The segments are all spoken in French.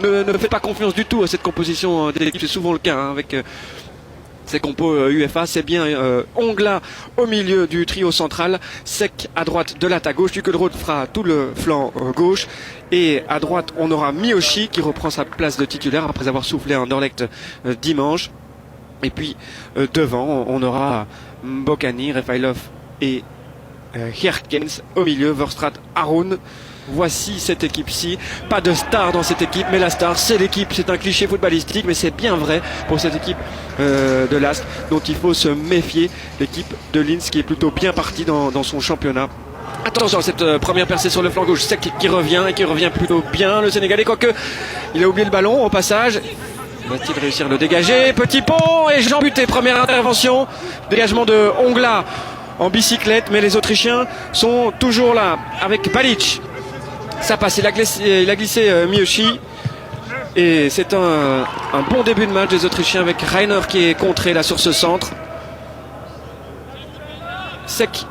ne fait pas confiance du tout à cette composition des équipes. C'est souvent le cas hein, avec ces compos UFA. C'est bien Ongla au milieu du trio central, Sek à droite, de à gauche. Dukelrod fera tout le flanc gauche. Et à droite, on aura Miyoshi qui reprend sa place de titulaire après avoir soufflé un Anderlecht dimanche. Et puis devant, on aura Mbokani, Refailov et Herkens au milieu, Verstraat, Haroun. Voici cette équipe-ci. Pas de star dans cette équipe, mais la star, c'est l'équipe. C'est un cliché footballistique, mais c'est bien vrai pour cette équipe de l'Ast, dont il faut se méfier. L'équipe de Linz qui est plutôt bien partie dans son championnat. Attention à cette première percée sur le flanc gauche, Sek qui revient et qui revient plutôt bien, le Sénégalais, quoique il a oublié le ballon au passage. Va-t-il réussir à le dégager? Petit pont et Jean Buté, première intervention. Dégagement de Ongla en bicyclette, mais les Autrichiens sont toujours là avec Balic. Ça passe, il a glissé Miyoshi. Et c'est un bon début de match des Autrichiens avec Rainer qui est contré là sur ce centre. Sek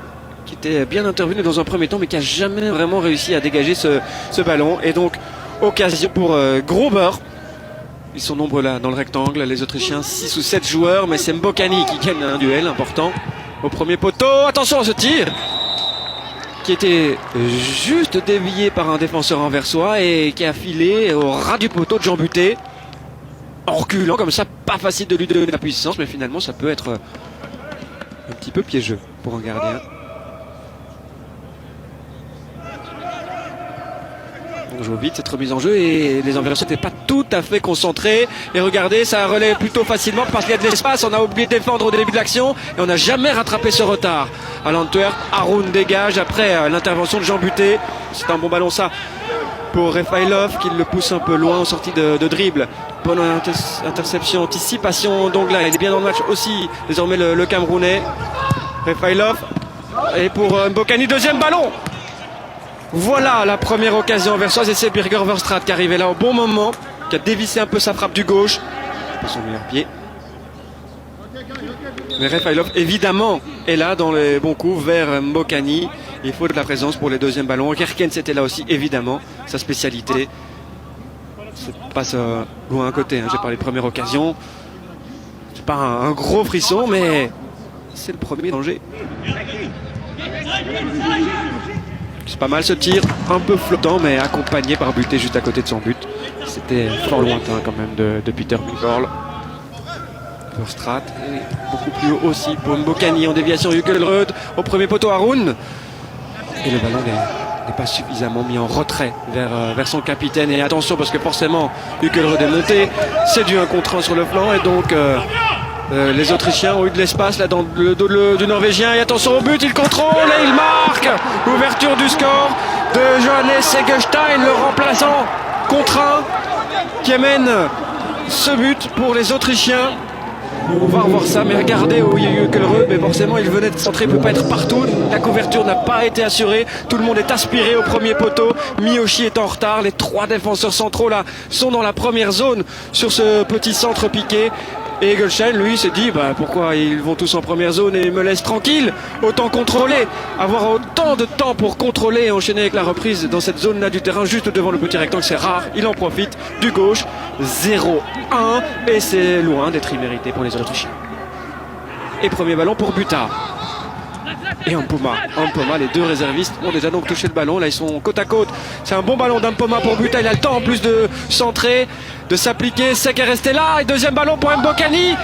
qui était bien intervenu dans un premier temps mais qui n'a jamais vraiment réussi à dégager ce ballon. Et donc occasion pour Gruber. Ils sont nombreux là dans le rectangle, les Autrichiens, 6 ou 7 joueurs, mais c'est Mbokani qui gagne un duel important au premier poteau. Attention à ce tir qui était juste dévié par un défenseur anversois et qui a filé au ras du poteau de Jean Buté. En reculant comme ça, pas facile de lui donner la puissance, mais finalement ça peut être un petit peu piégeux pour un gardien. On joue vite cette remise en jeu et les Anversois n'étaient pas tout à fait concentrés. Et regardez, ça relève plutôt facilement parce qu'il y a de l'espace. On a oublié de défendre au début de l'action et on n'a jamais rattrapé ce retard. À l'Antwerp, Haroun dégage après l'intervention de Jean Buté. C'est un bon ballon ça pour Refailov qui le pousse un peu loin en sortie de dribble. Bonne interception, anticipation d'Ongla. Il est bien dans le match aussi désormais le Camerounais. Refailov et pour Mbokani, deuxième ballon. Voilà la première occasion anversoise et c'est Birger Verstraat qui arrivait là au bon moment, qui a dévissé un peu sa frappe du gauche, pas son meilleur pied. Mais Refailov évidemment est là dans les bons coups vers Mbokani. Il faut de la présence pour les deuxièmes ballons. Herkens était là aussi évidemment, sa spécialité. Ça passe loin à côté, hein. J'ai parlé de première occasion. C'est pas un gros frisson mais c'est le premier danger. C'est pas mal ce tir, un peu flottant mais accompagné par Buté juste à côté de son but. C'était fort lointain quand même de Peter Bigorl. Verstraat et beaucoup plus haut aussi pour Mbokani en déviation. Dukelrod au premier poteau, Haroun. Et le ballon n'est pas suffisamment mis en retrait vers son capitaine. Et attention parce que forcément Dukelrod est monté. C'est du 1 contre 1 sur le flanc et donc les Autrichiens ont eu de l'espace là dans le dos du Norvégien. Et attention au but, il contrôle et il marque. Ouverture du score de Johannes Segelstein, le remplaçant contraint qui amène ce but pour les Autrichiens. On va revoir ça, mais regardez où il y a eu Dukelrod, mais forcément il venait de centrer, il ne peut pas être partout. La couverture n'a pas été assurée, tout le monde est aspiré au premier poteau. Miyoshi est en retard, les 3 défenseurs centraux là sont dans la première zone sur ce petit centre piqué. Et Egelstein, lui, s'est dit pourquoi ils vont tous en première zone et me laissent tranquille. Autant contrôler, avoir autant de temps pour contrôler et enchaîner avec la reprise dans cette zone-là du terrain, juste devant le petit rectangle, c'est rare. Il en profite du gauche, 0-1 et c'est loin d'être immérité pour les Autrichiens. Et premier ballon pour Buta. Et Mpoma, les 2 réservistes ont déjà donc touché le ballon. Là, ils sont côte à côte. C'est un bon ballon d'Mpoma pour Buta. Il a le temps en plus de centrer, de s'appliquer. Sek est resté là. Et deuxième ballon pour Mbokani.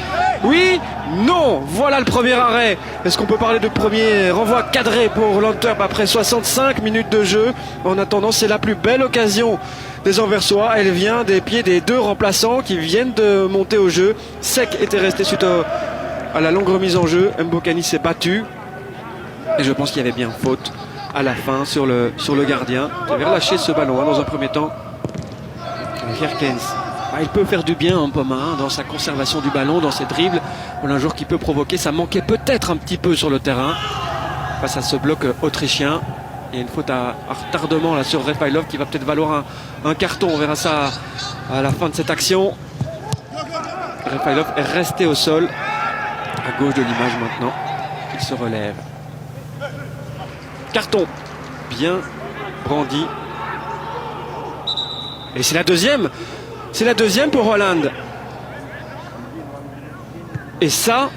Oui, non. Voilà le premier arrêt. Est-ce qu'on peut parler de premier renvoi cadré pour l'Antwerp après 65 minutes de jeu? En attendant, c'est la plus belle occasion des Anversois. Elle vient des pieds des 2 remplaçants qui viennent de monter au jeu. Sek était resté suite à la longue remise en jeu. Mbokani s'est battu. Et je pense qu'il y avait bien faute à la fin sur le gardien qui avait relâché ce ballon dans un premier temps. Herkens, il peut faire du bien Mpoma dans sa conservation du ballon, dans ses dribbles. Voilà un joueur qui peut provoquer. Ça manquait peut-être un petit peu sur le terrain face à ce bloc autrichien. Il y a une faute à retardement là sur Refailov qui va peut-être valoir un carton. On verra ça à la fin de cette action. Refailov est resté au sol à gauche de l'image maintenant. Il se relève. Carton bien brandi. Et c'est la deuxième C'est la deuxième pour Holland. Et ça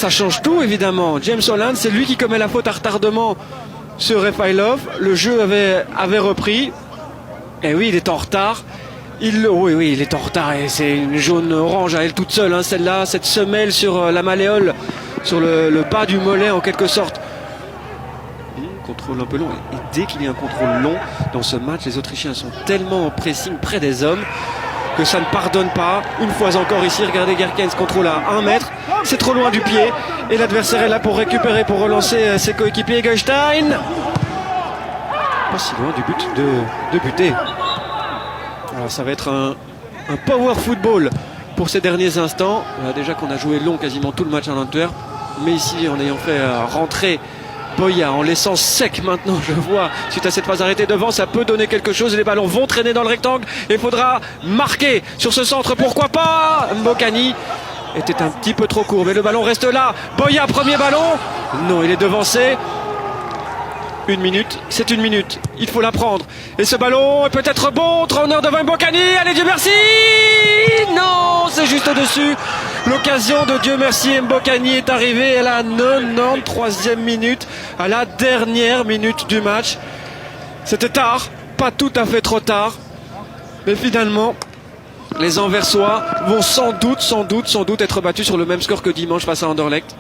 change tout évidemment. James Holland, c'est lui qui commet la faute à retardement sur Refailov. Le jeu avait repris. Et oui, il est en retard. Oui, il est en retard. Et c'est une jaune orange à elle toute seule, hein, celle-là. Cette semelle sur la malléole, sur le bas du mollet en quelque sorte. Contrôle un peu long. Et dès qu'il y a un contrôle long dans ce match, les Autrichiens sont tellement en pressing près des hommes que ça ne pardonne pas. Une fois encore ici, regardez, Gerkens contrôle à 1 mètre. C'est trop loin du pied. Et l'adversaire est là pour récupérer, pour relancer ses coéquipiers. Egelstein. Pas si loin du but de buter. Alors ça va être un power football pour ces derniers instants. Déjà qu'on a joué long quasiment tout le match à l'Antwerp. Mais ici, en ayant fait rentrer Boya, en laissant sec maintenant, je vois, suite à cette phase arrêtée devant, ça peut donner quelque chose et les ballons vont traîner dans le rectangle et il faudra marquer sur ce centre, pourquoi pas. Mbokani était un petit peu trop court, mais le ballon reste là. Boya, premier ballon, non, il est devancé. 1 minute, c'est 1 minute, il faut la prendre. Et ce ballon est peut-être bon, Trauner devant Mbokani, allez Dieu merci. Non, c'est juste au-dessus. L'occasion de Dieu merci, Mbokani est arrivée à la 93e minute, à la dernière minute du match. C'était tard, pas tout à fait trop tard, mais finalement, les Anversois vont sans doute être battus sur le même score que dimanche face à Anderlecht.